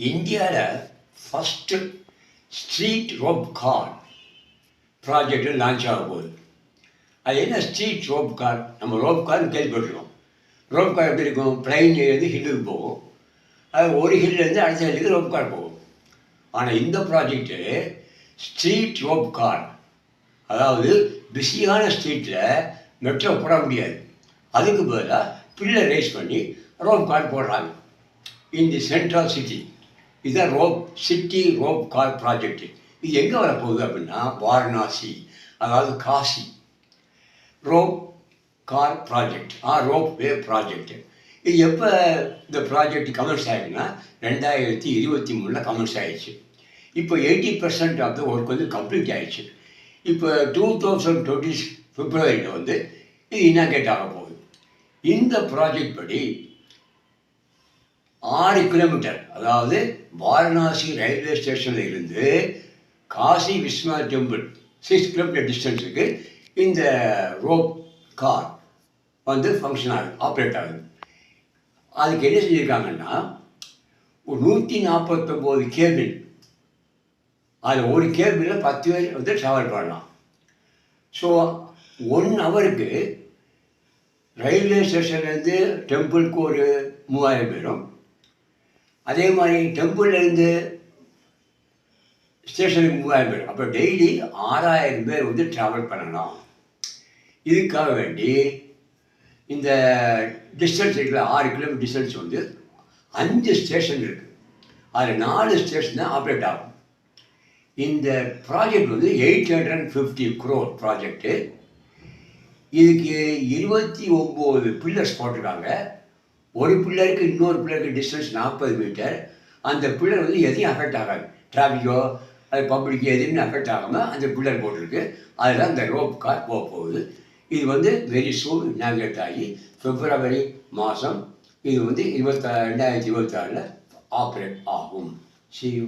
இந்தியாவில் first street rope car project launch ஆக போகுது. அது என்ன ஸ்ட்ரீட் ரோப் கார்? நம்ம ரோப் கார்னு கேள்விப்பட்டிருக்கோம். ரோப் கார் எப்படி இருக்கும்? பிளைன்லேருந்து ஹில்லுக்கு போகும். அது ஒரு ஹில்லேருந்து அடுத்த ஹில்லுக்கு ரோப் கார் போகும். ஆனால் இந்த ப்ராஜெக்டு ஸ்ட்ரீட் ரோப் கார், அதாவது பிஸியான ஸ்ட்ரீட்டில் மெட்ரோ போட முடியாது, அதுக்கு பதிலாக பில்லர் ரைஸ் பண்ணி ரோப் கார் போடுறாங்க இன் தி சென்ட்ரல் சிட்டி. இதுதான் சிட்டி ரோப் கார் ப்ராஜெக்ட். இது எங்கே வரப்போகுது அப்படின்னா வாரணாசி, அதாவது Kashi. Rope car project ropeway project. இது எப்போ இந்த ப்ராஜெக்ட் கமெண்ட்ஸ் ஆகிடுன்னா 2023 கமெண்ட்ஸ் ஆகிடுச்சு. இப்போ 80% ஆஃப் த ஒர்க் வந்து கம்ப்ளீட் ஆகிடுச்சு. இப்போ 2020 பிப்ரவரியில் வந்து இது இனாக்ரேட் ஆக போகுது. இந்த ப்ராஜெக்ட் படி 6 கிலோமீட்டர், அதாவது வாரணாசி ரயில்வே ஸ்டேஷனில் இருந்து காசி விஸ்வநாத் டெம்பிள் 6 கிலோமீட்டர் டிஸ்டன்ஸுக்கு இந்த ரோப் கார் வந்து ஃபங்க்ஷன் ஆகுது, ஆப்ரேட் ஆகுது. அதுக்கு என்ன செஞ்சுருக்காங்கன்னா ஒரு 149 கேபிள், அதில் ஒரு கேபிளில் 10 பேர் வந்து ட்ராவல் பண்ணலாம். ஸோ 1 ஹவருக்கு ரயில்வே ஸ்டேஷன்லேருந்து டெம்பிளுக்கு ஒரு 3000 பேரும், அதே மாதிரி டெம்பிள்லேருந்து ஸ்டேஷனுக்கு 3000 பேர், அப்போ டெய்லி 6000 பேர் வந்து ட்ராவல் பண்ணலாம். இதுக்காக வேண்டி இந்த டிஸ்டன்ஸ் இருக்குல்ல, 6 கிலோமீட்டர் டிஸ்டன்ஸ் வந்து 5 ஸ்டேஷன் இருக்குது. அதில் 4 ஸ்டேஷன் தான் ஆப்ரேட் ஆகும். இந்த ப்ராஜெக்ட் வந்து 850 crore ப்ராஜெக்டு. இதுக்கு 29 பில்லர்ஸ் போட்டிருக்காங்க. ஒரு பில்லருக்கு இன்னொரு பில்லருக்கு டிஸ்டன்ஸ் 40 மீட்டர். அந்த பில்லர் வந்து எதையும் அஃபெக்ட் ஆகாது, டிராஃபிக்கோ அது பப்ளிக்கோ எதுவுமே அஃபெக்ட் ஆகாமல் அந்த பில்லர் போட்டிருக்கு. அதில் இந்த ரோப் கார் போக போகுது. இது வந்து வெரி சூன் இனாக்ரேட் ஆகி பிப்ரவரி மாதம் இது வந்து 2026 ஆப்ரேட் ஆகும். See you.